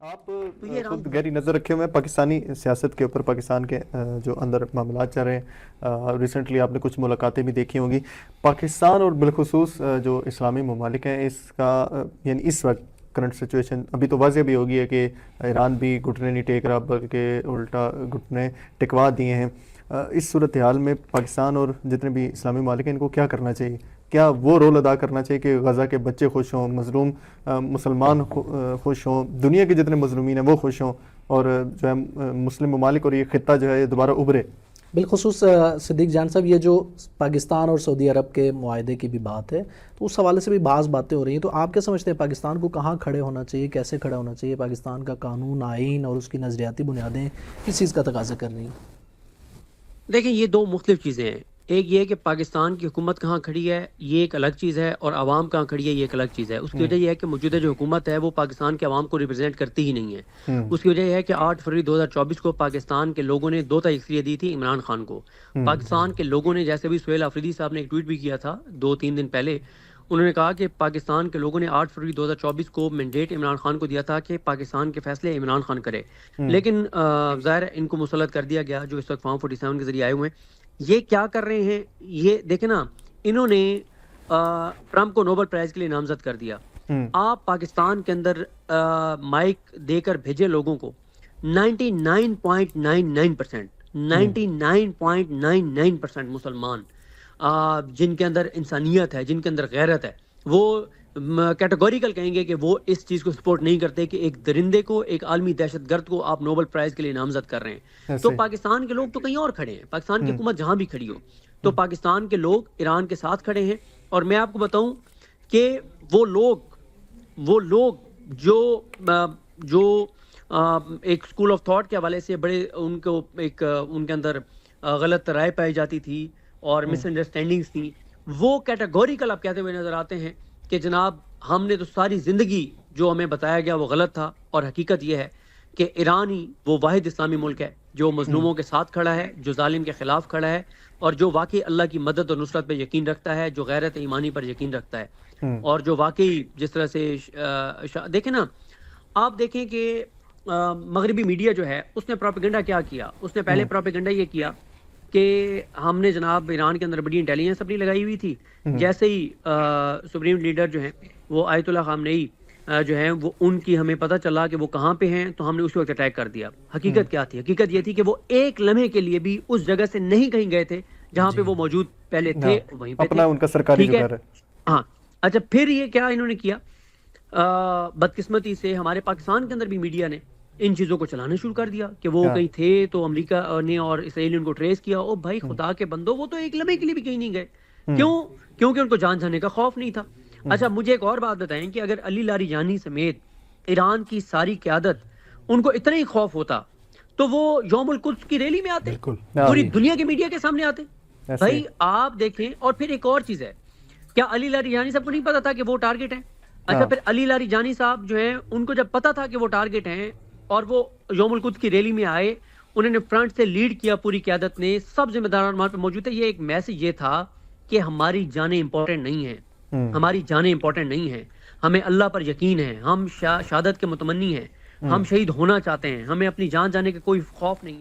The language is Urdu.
آپ تو یہ خود گہری نظر رکھے ہوئے ہیں پاکستانی سیاست کے اوپر، پاکستان کے جو اندر معاملات چل رہے ہیں، ریسنٹلی آپ نے کچھ ملاقاتیں بھی دیکھی ہوں گی پاکستان اور بالخصوص جو اسلامی ممالک ہیں، اس کا یعنی اس وقت کرنٹ سچویشن ابھی تو واضح بھی ہوگی ہے کہ ایران بھی گھٹنے نہیں ٹیک رہا بلکہ الٹا گھٹنے ٹکوا دیے ہیں۔ اس صورتحال میں پاکستان اور جتنے بھی اسلامی ممالک ہیں ان کو کیا کرنا چاہیے؟ کیا وہ رول ادا کرنا چاہیے کہ غزہ کے بچے خوش ہوں، مظلوم مسلمان خوش ہوں، دنیا کے جتنے مظلومین ہیں وہ خوش ہوں، اور جو ہے مسلم ممالک اور یہ خطہ جو ہے یہ دوبارہ ابھرے؟ بالخصوص صدیق جان صاحب، یہ جو پاکستان اور سعودی عرب کے معاہدے کی بھی بات ہے تو اس حوالے سے بھی بعض باتیں ہو رہی ہیں، تو آپ کیا سمجھتے ہیں پاکستان کو کہاں کھڑے ہونا چاہیے، کیسے کھڑا ہونا چاہیے؟ پاکستان کا قانون، آئین اور اس کی نظریاتی بنیادیں کس چیز کا تقاضا کر رہی ہیں؟ دیکھیں، یہ دو مختلف چیزیں ہیں۔ ایک یہ ہے کہ پاکستان کی حکومت کہاں کھڑی ہے، یہ ایک الگ چیز ہے، اور عوام کہاں کھڑی ہے، یہ ایک الگ چیز ہے۔ اس کی وجہ یہ ہے کہ موجودہ جو حکومت ہے وہ پاکستان کے عوام کو ریپرزینٹ کرتی ہی نہیں ہے۔ اس کی وجہ یہ ہے کہ 8 فروری 2024 کو پاکستان کے لوگوں نے 2 اکثریت دی تھی عمران خان کو۔ پاکستان کے لوگوں نے، جیسے بھی سہیل آفریدی صاحب نے ایک ٹویٹ بھی کیا تھا 2-3 دن پہلے، انہوں نے کہا کہ پاکستان کے لوگوں نے 8 فروری 2024 کو مینڈیٹ عمران خان کو دیا تھا کہ پاکستان کے فیصلے عمران خان کرے، لیکن ظاہر ہے ان کو مسلط کر دیا گیا، جو اس وقت فارم 47 کے ذریعے آئے ہوئے ہیں۔ یہ کیا کر رہے ہیں؟ یہ دیکھیں نا، انہوں نے ٹرمپ کو نوبل پرائز کے لیے نامزد کر دیا۔ آپ پاکستان کے اندر مائک دے کر بھیجے لوگوں کو، 99.99% مسلمان جن کے اندر انسانیت ہے، جن کے اندر غیرت ہے، وہ کیٹیگوریکل کہیں گے کہ وہ اس چیز کو سپورٹ نہیں کرتے کہ ایک درندے کو، ایک عالمی دہشت گرد کو آپ نوبل پرائز کے لیے نامزد کر رہے ہیں۔ تو پاکستان کے لوگ تو کہیں اور کھڑے ہیں، پاکستان کی حکومت جہاں بھی کھڑی ہو، تو پاکستان کے لوگ ایران کے ساتھ کھڑے ہیں۔ اور میں آپ کو بتاؤں کہ وہ لوگ جو ایک اسکول آف تھاٹ کے حوالے سے بڑے ان کے اندر غلط رائے پائی جاتی تھی اور مس انڈرسٹینڈنگز تھیں، وہ کیٹیگوریکل آپ کہتے ہوئے نظر آتے ہیں کہ جناب ہم نے تو ساری زندگی جو ہمیں بتایا گیا وہ غلط تھا، اور حقیقت یہ ہے کہ ایران ہی وہ واحد اسلامی ملک ہے جو مظلوموں کے ساتھ کھڑا ہے، جو ظالم کے خلاف کھڑا ہے، اور جو واقعی اللہ کی مدد اور نصرت پہ یقین رکھتا ہے، جو غیرت ایمانی پر یقین رکھتا ہے، اور جو واقعی جس طرح سے دیکھیں نا، آپ دیکھیں کہ مغربی میڈیا جو ہے اس نے پروپیگنڈا کیا کیا؟ اس نے پہلے پروپیگنڈا یہ کیا کہ ہم نے جناب ایران کے اندر بڑی انٹیلیجنس اپنی لگائی ہوئی تھی، جیسے ہی سپریم لیڈر جو ہیں وہ آیت اللہ خامنئی جو ہیں وہ ان کی ہمیں پتہ چلا کہ وہ کہاں پہ ہیں تو ہم نے اسی وقت اٹیک کر دیا۔ حقیقت کیا تھی؟ حقیقت یہ تھی کہ وہ ایک لمحے کے لیے بھی اس جگہ سے نہیں کہیں گئے تھے جہاں پہ وہ موجود پہلے تھے، وہیں پہ اپنا ان کا سرکاری جو گھر ہے۔ ہاں، اچھا، پھر یہ کیا انہوں نے کیا؟ بدقسمتی سے ہمارے پاکستان کے اندر بھی میڈیا نے ان چیزوں کو چلانا شروع کر دیا کہ وہ کہیں تھے تو امریکہ نے اور اسرائیل نے ان کو ٹریس کیا۔ او بھائی، خدا کے بندو، وہ تو ایک لمحے کے لیے بھی کہیں نہیں گئے۔ کیوں؟ کیونکہ ان کو جان جانے کا خوف نہیں تھا۔ اچھا، مجھے ایک اور بات بتائیں کہ اگر علی لاریجانی سمیت ایران کی ساری قیادت ان کو اتنا ہی خوف ہوتا تو وہ یوم القدس کی ریلی میں آتے، پوری دنیا کے میڈیا کے سامنے آتے۔ بھائی آپ دیکھیں، اور پھر ایک اور چیز ہے، کیا علی لاریجانی صاحب کو نہیں پتا تھا کہ وہ ٹارگٹ ہیں؟ اچھا، پھر علی لاریجانی صاحب جو ہیں ان کو جب پتا تھا کہ وہ ٹارگٹ ہیں اور وہ یوم القدس کی ریلی میں آئے، انہوں نے فرنٹ سے لیڈ کیا، پوری قیادت نے، سب ذمہ داران وہاں پہ موجود تھے۔ یہ ایک میسج یہ تھا کہ ہماری جانیں امپورٹنٹ نہیں ہیں، ہماری جانیں امپورٹنٹ نہیں ہیں، ہمیں اللہ پر یقین ہے، ہم شہادت کے متمنی ہیں، ہم شہید ہونا چاہتے ہیں، ہمیں اپنی جان جانے کا کوئی خوف نہیں ہے۔